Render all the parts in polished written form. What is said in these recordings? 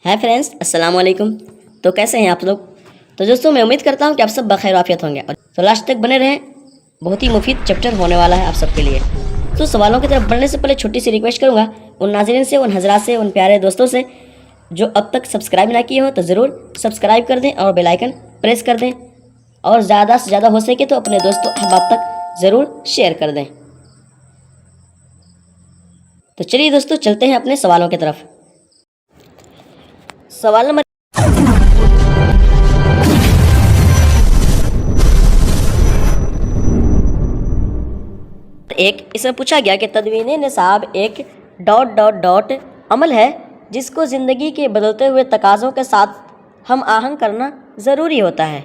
Hi friends, अस्सलाम वालेकुम। तो कैसे हैं आप लोग? तो दोस्तों, मैं उम्मीद करता हूं कि आप सब बखैर आफियत होंगे और तो लास्ट तक बने रहें। बहुत ही मुफीद चैप्टर होने वाला है आप सबके लिए। तो सवालों की तरफ बढ़ने से पहले छोटी सी रिक्वेस्ट करूंगा उन नाज़रीन से, उन हजरात से, उन प्यारे दोस्तों से जो अब तक सब्सक्राइब ना किए हो तो ज़रूर सब्सक्राइब कर दें और बेल आइकन प्रेस कर दें और ज़्यादा से ज़्यादा हो सके तो अपने दोस्तों अहबाब तक ज़रूर शेयर कर दें। तो चलिए दोस्तों, चलते हैं अपने सवालों की तरफ। सवाल नंबर एक, इसमें पूछा गया कि तदवीन निसाब एक डॉट डॉट डॉट अमल है जिसको ज़िंदगी के बदलते हुए तकाज़ों के साथ हम आहंग करना ज़रूरी होता है।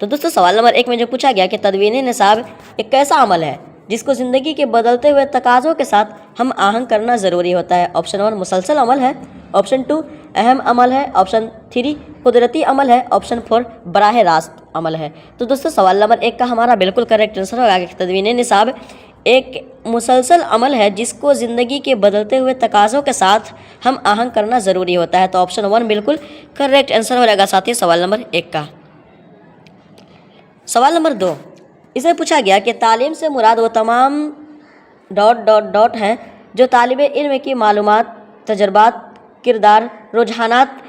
तो दोस्तों, सवाल नंबर एक में जो पूछा गया कि तदवीन निसाब एक कैसा अमल है जिसको ज़िंदगी के बदलते हुए तकाज़ों के साथ हम आहंग करना ज़रूरी होता है। ऑप्शन 1 मुसलसल अमल है, ऑप्शन 2 अहम अमल है, ऑप्शन 3 कुदरती अमल है, ऑप्शन 4 बराह रास्त अमल है। तो दोस्तों, सवाल नंबर एक का हमारा बिल्कुल करेक्ट आंसर होगा कि तदवीन निसाब एक मुसलसल अमल है जिसको ज़िंदगी के बदलते हुए तकाज़ों के साथ हम आहंग करना ज़रूरी होता है। तो ऑप्शन 1 बिल्कुल करेक्ट आंसर हो जाएगा साथी सवाल नंबर एक का। सवाल नंबर 2, इसे पूछा गया कि तालीम से मुराद वो तमाम डॉट डॉट डॉट हैं जो तालिबे इल्म की मालूमात, तजर्बात, किरदार, रुझानात,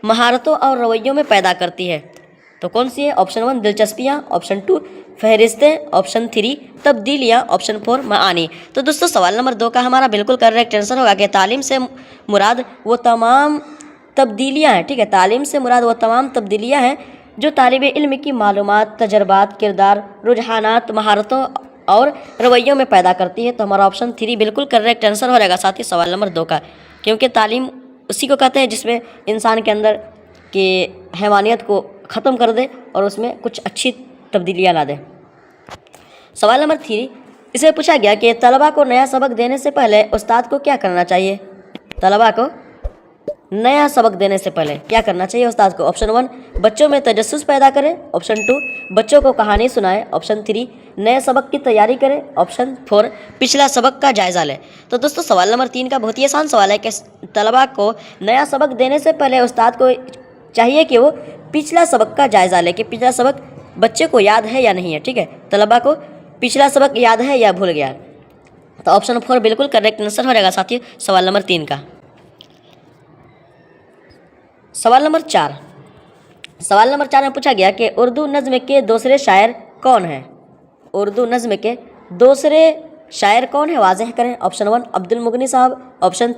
महारतों और रवैयों में पैदा करती है। तो कौन सी है? ऑप्शन 1 दिलचस्पियाँ, ऑप्शन 2 फहरिस्तें, ऑप्शन 3 तब्दीलियाँ, ऑप्शन 4 मानी। तो दोस्तों, सवाल नंबर 2 का हमारा बिल्कुल करेक्ट आंसर होगा कि तालीम से मुराद वो तमाम तब्दीलियाँ हैं। ठीक है, तालीम से मुराद वो तमाम तब्दीलियाँ हैं जो तालिबे इल्म की मालूमात, तजर्बात, किरदार, रुझानात, महारतों और रवैयों में पैदा करती है। तो हमारा ऑप्शन 3 बिल्कुल करेक्ट आंसर हो जाएगा साथ ही सवाल नंबर 2 का, क्योंकि तालीम उसी को कहते हैं जिसमें इंसान के अंदर की हैवानियत को ख़त्म कर दे और उसमें कुछ अच्छी तब्दीलियाँ ला दे। सवाल नंबर 3, इसे पूछा गया कि तलबा को नया सबक देने से पहले उस्ताद को क्या करना चाहिए? तलबा को नया सबक देने से पहले क्या करना चाहिए उस्ताद को? ऑप्शन 1 बच्चों में तजस्सुस पैदा करें, ऑप्शन 2 बच्चों को कहानी सुनाए, ऑप्शन 3 नए सबक की तैयारी करें, ऑप्शन 4 पिछला सबक का जायज़ा लें। तो दोस्तों, सवाल नंबर 3 का बहुत ही आसान सवाल है कि तलबा को नया सबक देने से पहले उस्ताद को चाहिए कि वो पिछला सबक का जायज़ा ले कि पिछला सबक बच्चे को याद है या नहीं है। ठीक है, तलबा को पिछला सबक याद है या भूल गया। तो ऑप्शन 4 बिल्कुल करेक्ट आंसर हो जाएगा साथियों सवाल नंबर 3 का। सवाल नंबर 4, सवाल नंबर 4 में पूछा गया कि उर्दू नज़्म के दूसरे शायर कौन हैं? उर्दू नज़्म के दूसरे शायर कौन है? वाज़ेह करें। ऑप्शन 1 अब्दुल मुगनी साहब, ऑप्शन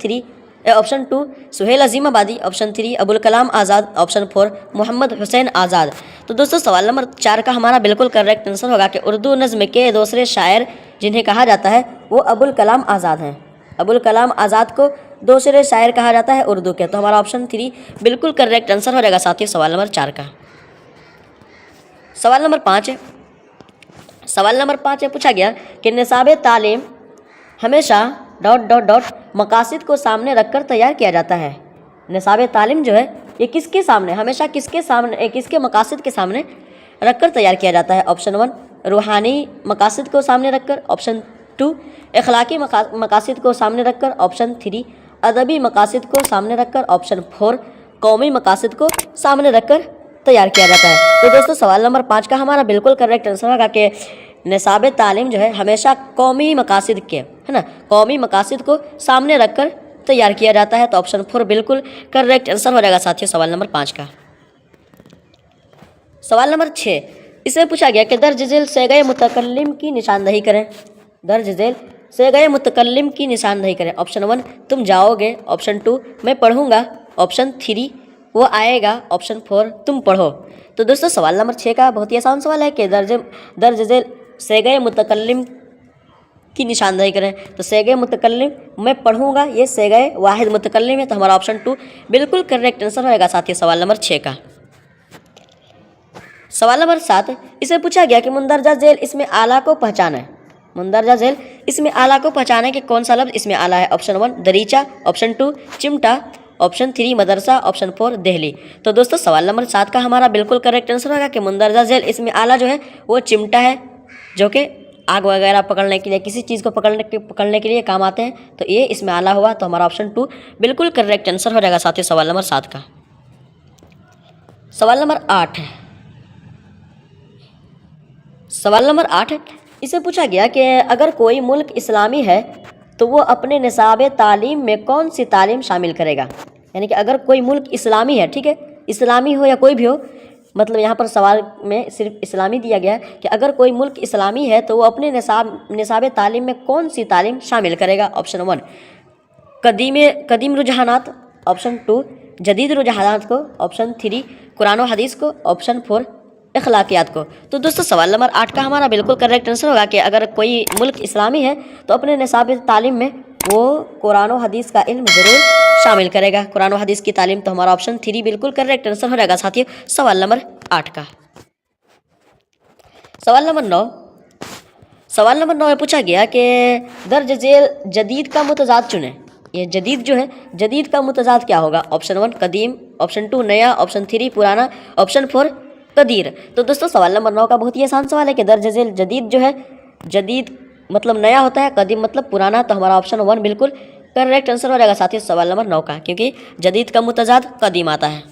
2 सुहेल अजीम आबादी, ऑप्शन 3 अबुल कलाम आज़ाद, ऑप्शन 4 मोहम्मद हुसैन आज़ाद। तो दोस्तों, सवाल नंबर 4 का हमारा बिल्कुल करेक्ट आंसर होगा कि उर्दू नज़्म के दूसरे शायर जिन्हें कहा जाता है वो अबुल कलाम आज़ाद हैं। अबुल कलाम आज़ाद को दूसरे शायर कहा जाता है उर्दू के। तो हमारा ऑप्शन 3 बिल्कुल करेक्ट आंसर हो जाएगा साथियों सवाल नंबर 4 का। सवाल नंबर 5 है, सवाल नंबर 5 में पूछा गया कि निसाब तालीम हमेशा डॉट डॉट डॉट मकासद को सामने रखकर तैयार किया जाता है। निसाब तालीम जो है ये किसके सामने, हमेशा किसके सामने, किसके मकासद के सामने रखकर तैयार किया जाता है? ऑप्शन 1 रूहानी मकासद को सामने रखकर, ऑप्शन 2 अखलाकी मकासद को सामने रखकर, ऑप्शन 3 अदबी मकासद को सामने रखकर, ऑप्शन 4 कौमी मकासद को सामने रखकर तैयार किया जाता है। तो दोस्तों, सवाल नंबर 5 का हमारा बिल्कुल करेक्ट आंसर होगा कि निसाब तालीम जो है हमेशा कौमी मकासद के, है ना, कौमी मकासद को सामने रखकर तैयार किया जाता है। तो ऑप्शन 4 बिल्कुल करेक्ट आंसर हो जाएगा साथियों सवाल नंबर 5 का। सवाल नंबर 6, इसमें पूछा गया कि दर्ज झेल से गए मुतकल्लिम की निशानदही करें। दर्ज झेल से गए मुतकल्लिम की निशानदही करें। ऑप्शन 1 तुम जाओगे, ऑप्शन 2 मैं पढ़ूंगा, ऑप्शन 3 वो आएगा, ऑप्शन 4 तुम पढ़ो। तो दोस्तों, सवाल नंबर 6 का बहुत ही आसान सवाल है कि दर्ज झेल से गए मुतकल्लिम की निशानदही करें। तो से गए मुतकल्लिम मैं पढ़ूंगा, ये से गए वाहिद मुतकल्लिम है। तो हमारा ऑप्शन 2 बिल्कुल करेक्ट आंसर होगा साथियों सवाल नंबर 6 का। सवाल नंबर 7, इसे पूछा गया कि मुंदरजा झेल इसमें आला को पहचाने। मुंदरजा झेल इसमें आला को पहचाने कि कौन सा लफ्ज़ इसमें आला है? ऑप्शन 1 दरीचा, ऑप्शन 2 चिमटा, ऑप्शन 3 मदरसा, ऑप्शन 4 दहली। तो दोस्तों, सवाल नंबर 7 का हमारा बिल्कुल करेक्ट आंसर होगा कि मुंदरजा झेल इसमें आला जो है वो चिमटा है, जो कि आग वगैरह पकड़ने के लिए, किसी चीज़ को पकड़ने के लिए काम आते हैं। तो ये इसमें आला हुआ, तो हमारा ऑप्शन 2 बिल्कुल करेक्ट आंसर हो जाएगा साथियों सवाल नंबर 7 का। सवाल नंबर 8 है। सवाल नंबर 8 है, इसे पूछा गया कि अगर कोई मुल्क इस्लामी है तो वो अपने निसाब तालीम में कौन सी तालीम शामिल करेगा। यानी कि अगर कोई मुल्क इस्लामी है, ठीक है, इस्लामी हो या कोई भी हो, मतलब यहाँ पर सवाल में सिर्फ इस्लामी दिया गया है कि अगर कोई मुल्क इस्लामी है तो वो अपने निसाब तालीम में कौन सी तालीम शामिल करेगा। ऑप्शन 1 कदीम रुझानात, ऑप्शन 2 जदीद रुझानात को, ऑप्शन 3 कुरान और हदीस को, ऑप्शन 4 अखलाकियात को। तो दोस्तों सवाल नंबर 8 का हमारा बिल्कुल करेक्ट आंसर होगा कि अगर कोई मुल्क इस्लामी है तो अपने निसाब तालीम में वो कुरान और हदीस का इल्म ज़रूर शामिल करेगा। कुरान और हदीस की तालीम, तो हमारा ऑप्शन 3 बिल्कुल करेक्ट आंसर हो जाएगा साथियों सवाल नंबर 8 का। सवाल नंबर 9। सवाल नंबर 9 में पूछा गया कि दर्ज झेल जदीद का मुतजाद चुनें। ये जदीद जो है, जदीद का मुतजाद क्या होगा। ऑप्शन 1 कदीम, ऑप्शन 2 नया, ऑप्शन 3 पुराना, ऑप्शन 4 कदीर। तो दोस्तों सवाल नंबर 9 का बहुत ही आसान सवाल है कि दर्ज झेल जदीद जो है, जदीद मतलब नया होता है, कदीम मतलब पुराना, तो हमारा ऑप्शन 1 बिल्कुल करेक्ट आंसर हो जाएगा साथियों सवाल नंबर 9 का, क्योंकि जदीद का मुतजाद कदीम आता है।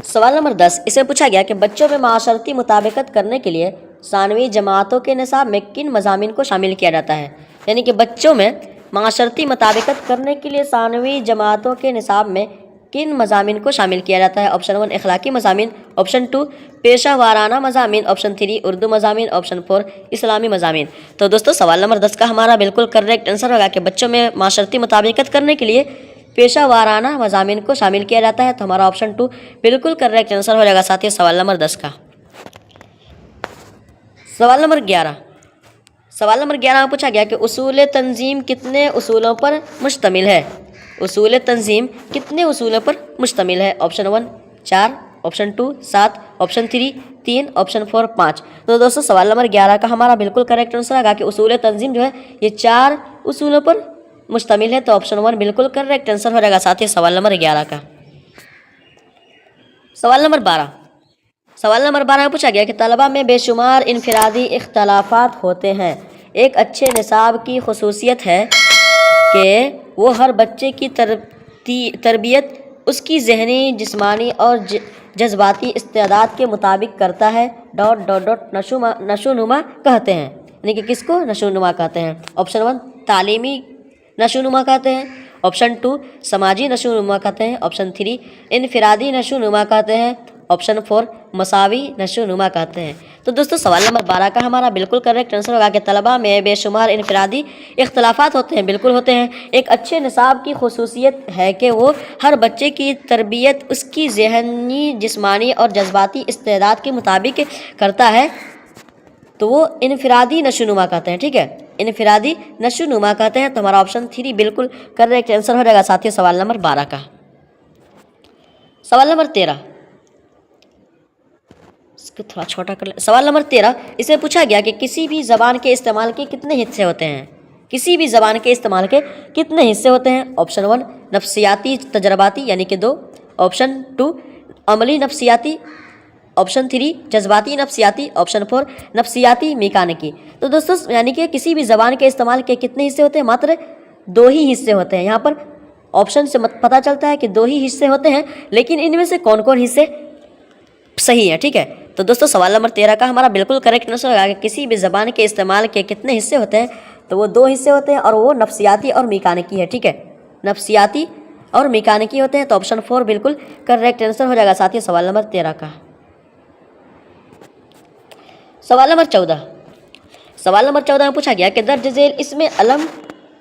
सवाल नंबर 10, इसे पूछा गया कि बच्चों में माशरती मुताबिकत करने के लिए सानवी जमातों के निसाब में किन मज़ामीन को शामिल किया जाता है। यानी कि बच्चों में माशरती मुताबिकत करने के लिए सानवी जमातों के निसाब में किन मज़ामीन को शामिल किया जाता है। ऑप्शन 1 अखलाकी मज़ामीन, ऑप्शन 2 पेशा वाराना मज़ामीन, ऑप्शन 3 उर्दू मज़ामीन, ऑप्शन 4 इस्लामी मज़ामीन। तो दोस्तों सवाल नंबर 10 का हमारा बिल्कुल करेक्ट आंसर होगा कि बच्चों में माशरती मुताबिकत करने के लिए पेशा वाराना मज़ामीन को शामिल किया जाता है। तो हमारा ऑप्शन 2 बिल्कुल करेक्ट आंसर हो जाएगा साथियों सवाल नंबर 10 का। सवाल नंबर 11। सवाल नंबर 11 में पूछा गया कि उसूल तंजीम कितने उसूलों पर मुश्तमिल है। उसूल तंजीम कितने उसूलों पर मुश्तमिल है। Option 1 4, option 2 7, option 3 option 4 5। तो दोस्तों सवाल नंबर 11 का हमारा बिल्कुल करेक्ट आंसर होगा कि उसूल तंजीम जो है ये 4 उसूलों पर मुश्तमिल है। तो ऑप्शन 1 बिल्कुल करेक्ट आंसर हो जाएगा साथियों सवाल नंबर 11 का। सवाल नंबर 12। सवाल नंबर 12 में पूछा गया कि तलबा में बेशुमार इनफरादी इख्तलाफात होते हैं। एक अच्छे निसाब की खसूसियत है कि वो हर बच्चे की तरबियत उसकी जहनी, जिस्मानी और जज्बाती इस्तेदाद के मुताबिक करता है। नशोनुमा कहते हैं। यानी कि किसको नशोनुमा कहते हैं। ऑप्शन 1 तालीमी नशोनुमा कहते हैं, ऑप्शन 2 समाजी नशोनुमा कहते हैं, ऑप्शन 3 इनफरादी नशोनुमा कहते हैं, ऑप्शन 4 मसावी नशोनुमा कहते हैं। तो दोस्तों सवाल नंबर 12 का हमारा बिल्कुल करेक्ट आंसर होगा कि तलबा में बेशुमार इनफरादी इख्तलाफात होते हैं। बिल्कुल होते हैं। एक अच्छे निसाब की खसूसियत है कि वो हर बच्चे की तरबियत उसकी जहनी, जिस्मानी और जज्बाती इस्तेदाद के मुताबिक करता है। तो वो इनफरादी नशोनुमा कहते हैं। ठीक है, इनफरादी नशोनुमा कहते हैं। तो हमारा ऑप्शन 3 बिल्कुल करेक्ट आंसर हो जाएगा साथियों सवाल नंबर 12 का। सवाल नंबर 13, इसको थोड़ा छोटा कर ले। सवाल नंबर 13, इसे पूछा गया कि किसी भी ज़बान के इस्तेमाल के कितने हिस्से होते हैं। किसी भी ज़बान के इस्तेमाल के कितने हिस्से होते हैं। ऑप्शन 1 नफ्सियाती तजर्बाती यानी कि 2, ऑप्शन 2 अमली नफ्सियाती, ऑप्शन 3 जज्बाती नफ्सियाती, ऑप्शन 4 नफ्सियाती मेकानिकी। तो दोस्तों यानी कि किसी भी ज़बान के इस्तेमाल के कितने हिस्से होते हैं, मात्र 2 ही हिस्से होते हैं। यहाँ पर ऑप्शन से पता चलता है कि 2 ही हिस्से होते हैं, लेकिन इनमें से कौन कौन हिस्से सही है। ठीक है, तो दोस्तों सवाल नंबर 13 का हमारा बिल्कुल करेक्ट आंसर होगा कि किसी भी ज़बान के इस्तेमाल के कितने हिस्से होते हैं, तो वो 2 हिस्से होते हैं और वो नफ्सियाती और मेकानिकी है। ठीक है, नफ्सियाती और मेकानिकी होते हैं। तो ऑप्शन 4 बिल्कुल करेक्ट आंसर हो जाएगा साथियों सवाल नंबर 13 का। सवाल नंबर 14। सवाल नंबर 14 में पूछा गया कि दर्ज झेल इसमें अलम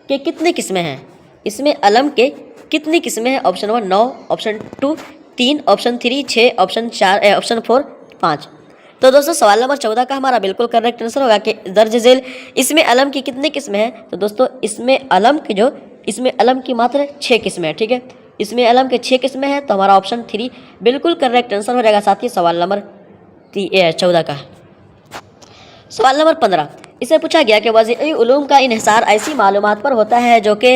के कितने किस्में हैं। इसमें अलम के कितनी किस्में हैं। Option 1 9, option 2 3, option 3 6, option 4 option 4 5। तो दोस्तों सवाल नंबर 14 का हमारा बिल्कुल करेक्ट आंसर होगा कि दर्ज झेल इसमें अलम की कितनी किस्में हैं। तो दोस्तों इसमें अलम की मात्र 6 किस्में हैं। ठीक है, इसमें अलम के 6 किस्में हैं। तो हमारा ऑप्शन 3 बिल्कुल करेक्ट आंसर हो जाएगा साथियों सवाल नंबर 14 का। सवाल नंबर 15, इसे पूछा गया कि वज़ीई उलूम का इन्हिसार ऐसी मालूमात पर होता है जो कि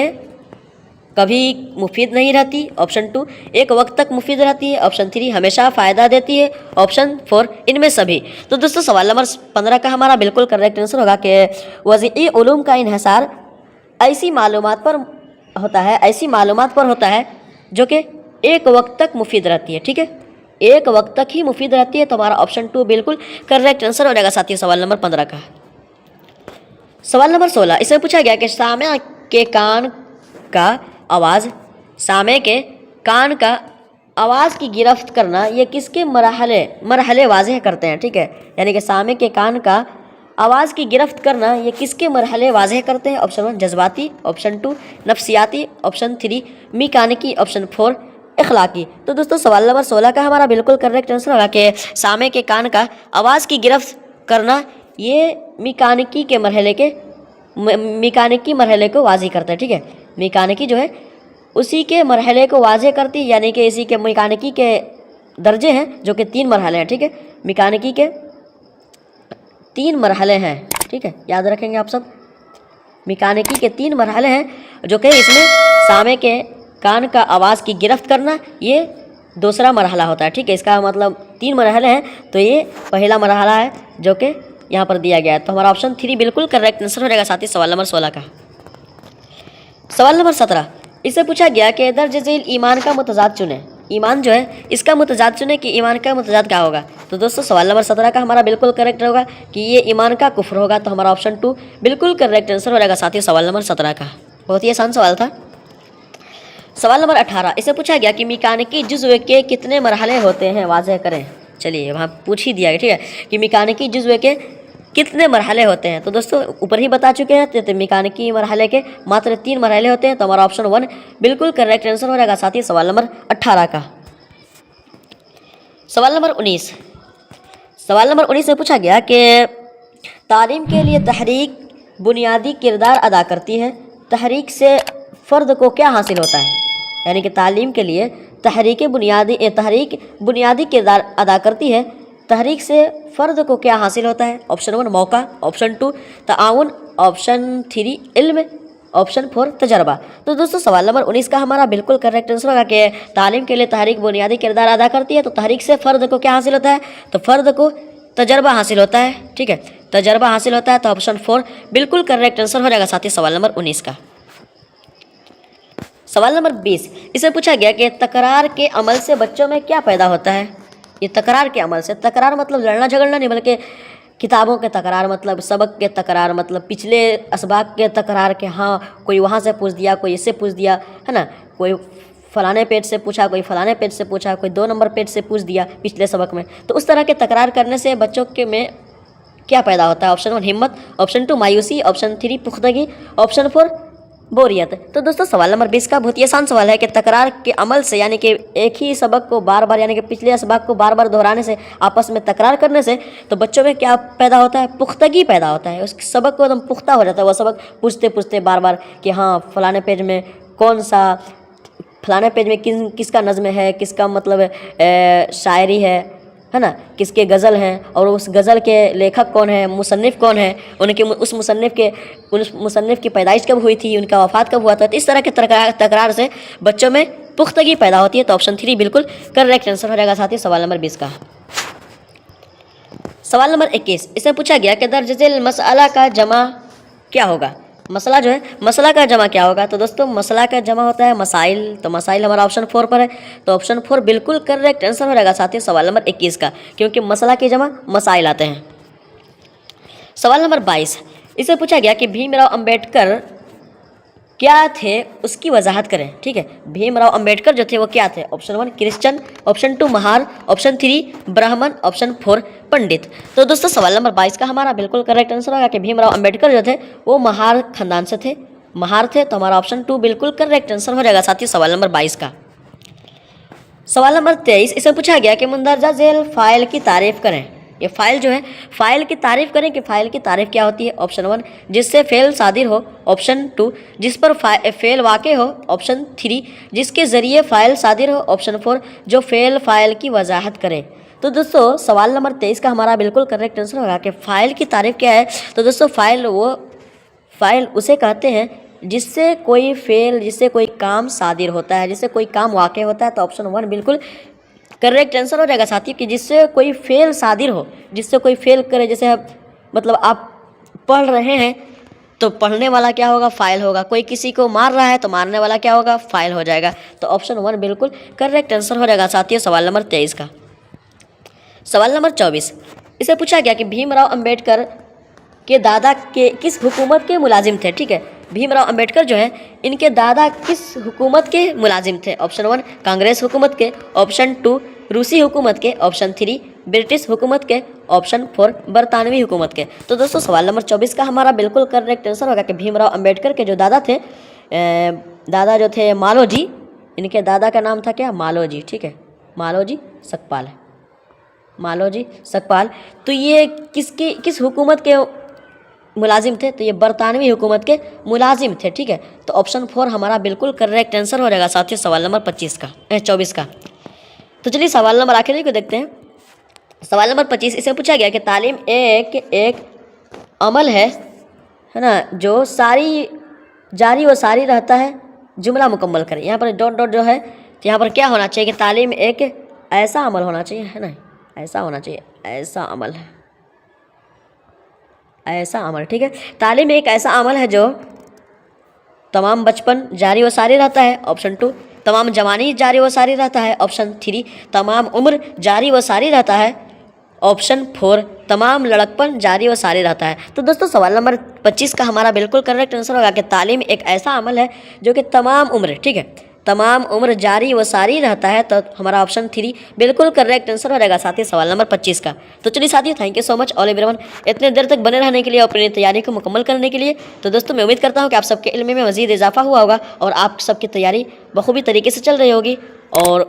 کبھی مفید نہیں رہتی، آپشن 2 ایک وقت تک مفید رہتی ہے، آپشن 3 ہمیشہ فائدہ دیتی ہے، آپشن 4 ان میں سبھی۔ تو دوستو سوال نمبر 15 کا ہمارا بالکل کریکٹ آنسر ہوگا کہ وضعی علوم کا انحصار ایسی معلومات پر ہوتا ہے جو کہ ایک وقت تک مفید رہتی ہے، ٹھیک ہے، ایک وقت تک ہی مفید رہتی ہے۔ تو ہمارا آپشن 2 بالکل کریکٹ آنسر ہو جائے گا ساتھی سوال نمبر 15 کا۔ سوال نمبر 16 اس میں پوچھا گیا کہ سامع کے کان کا آواز کی گرفت کرنا یہ کس کے مرحلے واضح کرتے ہیں، ٹھیک ہے، یعنی کہ سامع کے کان کا آواز کی گرفت کرنا یہ کس کے مرحلے واضح کرتے ہیں؟ آپشن 1 جذباتی، آپشن 2 نفسیاتی، آپشن 3 میکانیکی، آپشن 4 اخلاقی۔ تو دوستو سوال نمبر 16 کا ہمارا بالکل کریکٹ آنسر ہوگا کہ سامع کے کان کا آواز کی گرفت کرنا یہ میکانیکی مرحلے کو واضح کرتا ہے، ٹھیک ہے، میکانیکی جو ہے اسی کے مرحلے کو واضح کرتی ہے، یعنی کہ اسی کے میکانیکی کے درجے ہیں جو کہ 3 مرحلے ہیں، ٹھیک ہے، میکانیکی کے 3 مرحلے ہیں، ٹھیک ہے، یاد رکھیں گے آپ سب، میکانیکی کے 3 مرحلے ہیں جو کہ اس میں سامع کے کان کا آواز کی گرفت کرنا یہ دوسرا مرحلہ ہوتا ہے، ٹھیک ہے، اس کا مطلب 3 مرحلے ہیں، تو یہ پہلا مرحلہ ہے جو کہ یہاں پر دیا گیا ہے۔ تو ہمارا آپشن 3 بالکل کریکٹ آنسر ہو جائے گا ساتھی سوال نمبر 16 کا۔ سوال نمبر 17 اس سے پوچھا گیا کہ درج ذیل ایمان کا متضاد چنیں، ایمان جو ہے اس کا متضاد چنیں کہ ایمان کا متضاد کیا ہوگا۔ تو دوستو سوال نمبر 17 کا ہمارا بالکل کریکٹ ہوگا کہ یہ ایمان کا کفر ہوگا، تو ہمارا آپشن 2 بالکل کریکٹ آنسر ہو جائے گا ساتھی سوال نمبر 17 کا۔ بہت ہی آسان سوال تھا۔ سوال نمبر 18 اس سے پوچھا گیا کہ میکانیکی جزو کے کتنے مرحلے ہوتے ہیں، واضح کریں۔ چلیے وہاں پوچھ ہی دیا گیا، ٹھیک ہے، کہ میکانیکی جزو کے کتنے مرحلے ہوتے ہیں۔ تو دوستو اوپر ہی بتا چکے ہیں، تو میکانیکی مرحلے کے ماتر 3 مرحلے ہوتے ہیں، تو ہمارا آپشن 1 بالکل کریکٹ آنسر ہو جائے گا ساتھی سوال نمبر 18 کا۔ سوال نمبر 19 میں پوچھا گیا کہ تعلیم کے لیے تحریک بنیادی کردار ادا کرتی ہے، تحریک سے فرد کو کیا حاصل ہوتا ہے، یعنی کہ تعلیم کے لیے تحریک بنیادی کردار ادا کرتی ہے، تحریک سے فرد کو کیا حاصل ہوتا ہے۔ آپشن 1 موقع، آپشن 2 تعاون، آپشن 3 علم، آپشن 4 تجربہ۔ تو دوستو سوال نمبر 19 کا ہمارا بالکل کریکٹ آنسر ہوگا کہ تعلیم کے لیے تحریک بنیادی کردار ادا کرتی ہے، تو تحریک سے فرد کو کیا حاصل ہوتا ہے، تو فرد کو تجربہ حاصل ہوتا ہے، ٹھیک ہے، تجربہ حاصل ہوتا ہے، تو آپشن 4 بالکل کریکٹ آنسر ہو جائے گا ساتھی سوال نمبر 19 کا۔ سوال نمبر 20 اسے پوچھا گیا کہ تکرار کے عمل سے بچوں میں کیا پیدا ہوتا ہے۔ یہ تکرار کے عمل سے، تکرار مطلب لڑنا جھگڑنا نہیں، بلکہ کتابوں کے تکرار، مطلب سبق کے تکرار، مطلب پچھلے اسباق کے تکرار، کہ ہاں کوئی وہاں سے پوچھ دیا، کوئی اس سے پوچھ دیا، ہے نا، کوئی فلانے پیج سے پوچھا، کوئی فلانے پیج سے پوچھا، کوئی 2 نمبر پیج سے پوچھ دیا پچھلے سبق میں۔ تو اس طرح کے تکرار کرنے سے بچوں کے میں کیا پیدا ہوتا ہے۔ آپشن 1 ہمت، آپشن 2 مایوسی، آپشن 3 پختگی، آپشن 4 بوریت۔ تو دوستو سوال نمبر 20 کا بہت ہی آسان سوال ہے کہ تکرار کے عمل سے، یعنی کہ ایک ہی سبق کو بار بار، یعنی کہ پچھلے اسباق کو بار بار دہرانے سے، آپس میں تکرار کرنے سے، تو بچوں میں کیا پیدا ہوتا ہے، پختگی پیدا ہوتا ہے، اس سبق کو ایک دم پختہ ہو جاتا ہے، وہ سبق پوچھتے بار بار کہ ہاں فلانے پیج میں کس کا نظم ہے، کس کا مطلب شاعری ہے نا، کس کے غزل ہیں، اور اس غزل کے لیکھک کون ہے، مصنف کون ہے، اس مصنف کی پیدائش کب ہوئی تھی، ان کا وفات کب ہوا تھا۔ تو اس طرح کے تکرار سے بچوں میں پختگی پیدا ہوتی ہے، تو آپشن 3 بالکل کریکٹ آنسر ہو جائے گا ساتھی سوال نمبر 20 کا۔ سوال نمبر 21 اس میں پوچھا گیا کہ درج ذیل مسئلہ کا جمع کیا ہوگا۔ مسئلہ جو ہے، مسئلہ کا جمع کیا ہوگا۔ تو دوستو مسئلہ کا جمع ہوتا ہے مسائل، تو مسائل ہمارا آپشن 4 پر ہے، تو آپشن 4 بالکل کریکٹ آنسر ہو جائے گا ساتھی سوال نمبر 21 کا، کیونکہ مسئلہ کی جمع مسائل آتے ہیں۔ سوال نمبر 22 اس سے پوچھا گیا کہ بھیم راؤ امبیڈکر کیا تھے، اس کی وضاحت کریں، ٹھیک ہے، بھیم راؤ امبیڈکر جو تھے وہ کیا تھے۔ آپشن 1 کرسچن، آپشن 2 مہار، آپشن 3 برہمن، آپشن 4 پنڈت۔ تو دوستو سوال نمبر 22 کا ہمارا بالکل کریکٹ آنسر ہوگا کہ بھیم راؤ امبیڈکر جو تھے وہ مہار خاندان سے تھے، مہار تھے، تو ہمارا آپشن 2 بالکل کریکٹ آنسر ہو جائے گا ساتھی سوال نمبر 22 کا۔ سوال نمبر 23 اس میں پوچھا گیا کہ مندرجہ ذیل فاعل کی تعریف کریں۔ یہ فاعل جو ہے، فاعل کی تعریف کریں کہ فاعل کی تعریف کیا ہوتی ہے۔ آپشن 1 جس سے فعل صادر ہو، آپشن 2 جس پر فعل واقع ہو، آپشن 3 جس کے ذریعے فاعل صادر ہو، آپشن 4 جو فعل فاعل کی وضاحت کرے۔ تو دوستو سوال نمبر 23 کا ہمارا بالکل کریکٹ آنسر ہوگا کہ فاعل کی تعریف کیا ہے۔ تو دوستو فاعل اسے کہتے ہیں جس سے کوئی فعل، جس سے کوئی کام صادر ہوتا ہے، جس سے کوئی کام واقع ہوتا ہے، تو آپشن 1 بالکل کریکٹ آنسر ہو جائے گا ساتھی، کہ جس سے کوئی فعل صادر ہو، جس سے کوئی فعل کرے. جیسے مطلب آپ پڑھ رہے ہیں تو پڑھنے والا کیا ہوگا؟ فاعل ہوگا. کوئی کسی کو مار رہا ہے تو مارنے والا کیا ہوگا؟ فاعل ہو جائے گا. تو آپشن 1 بالکل کریکٹ آنسر ہو جائے گا ساتھیوں سوال نمبر 23 کا. سوال نمبر 24 اسے پوچھا گیا کہ بھیم راؤ امبیڈکر کے دادا کے کس حکومت کے ملازم تھے. ٹھیک ہے، بھیم راؤ امبیڈکر جو ہے ان کے دادا کس حکومت کے ملازم تھے؟ آپشن 1 کانگریس حکومت کے، آپشن 2 روسی حکومت کے، آپشن 3 برٹش حکومت کے، آپشن 4 برطانوی حکومت کے. تو دوستو سوال نمبر 24 کا ہمارا بالکل کریکٹ آنسر ہوگا کہ بھیم راؤ امبیڈکر کے جو دادا تھے، دادا جو تھے مالو جی، ان کے دادا کا نام تھا کیا؟ مالو جی. ٹھیک ہے، مالو جی سکپال ہے، مالو جی سکپال. تو یہ کس حکومت کے ملازم تھے؟ تو یہ برطانوی حکومت کے ملازم تھے. ٹھیک ہے، تو آپشن 4 ہمارا بالکل کریکٹ آنسر ہو جائے گا ساتھی سوال نمبر 24 کا. تو چلیے سوال نمبر آخری کو دیکھتے ہیں. سوال نمبر 25 اسے پوچھا گیا کہ تعلیم ایک عمل ہے نا، جو جاری و ساری رہتا ہے. جملہ مکمل کریں. یہاں پر ڈاٹ ڈاٹ جو ہے تو یہاں پر کیا ہونا چاہیے کہ تعلیم ایک ایسا عمل ہونا چاہیے، ہے نا، ایسا ہونا چاہیے، ایسا عمل ہے، ایسا عمل. ٹھیک ہے، تعلیم ایک ایسا عمل ہے جو تمام بچپن جاری و ساری رہتا ہے. آپشن 2 تمام جوانی جاری و ساری رہتا ہے. آپشن 3 تمام عمر جاری و ساری رہتا ہے. آپشن 4 تمام لڑکپن جاری و ساری رہتا ہے. تو دوستو سوال نمبر 25 کا ہمارا بالکل کریکٹ آنسر ہوگا کہ تعلیم ایک ایسا عمل ہے جو کہ تمام عمر، ٹھیک ہے، تمام عمر جاری و ساری رہتا ہے. تو ہمارا آپشن 3 بالکل کریکٹ آنسر ہو جائے گا ساتھی سوال نمبر 25 کا. تو چلیے ساتھی thank you so much all every one اتنے دیر تک بنے رہنے کے لیے اور اپنی تیاری کو مکمل کرنے کے لیے. تو دوستوں میں امید کرتا ہوں کہ آپ سب کے علم میں مزید اضافہ ہوا ہوگا اور آپ سب کی تیاری بخوبی طریقے سے چل رہی ہوگی. اور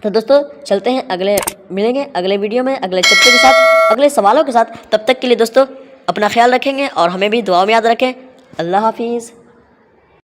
تو دوستو چلتے ہیں، ملیں گے اگلے ویڈیو میں اگلے چیپٹر کے ساتھ، اگلے سوالوں کے ساتھ. تب تک کے لیے دوستو اپنا خیال رکھیں گے اور ہمیں بھی دعاؤں میں یاد رکھیں. اللہ حافظ.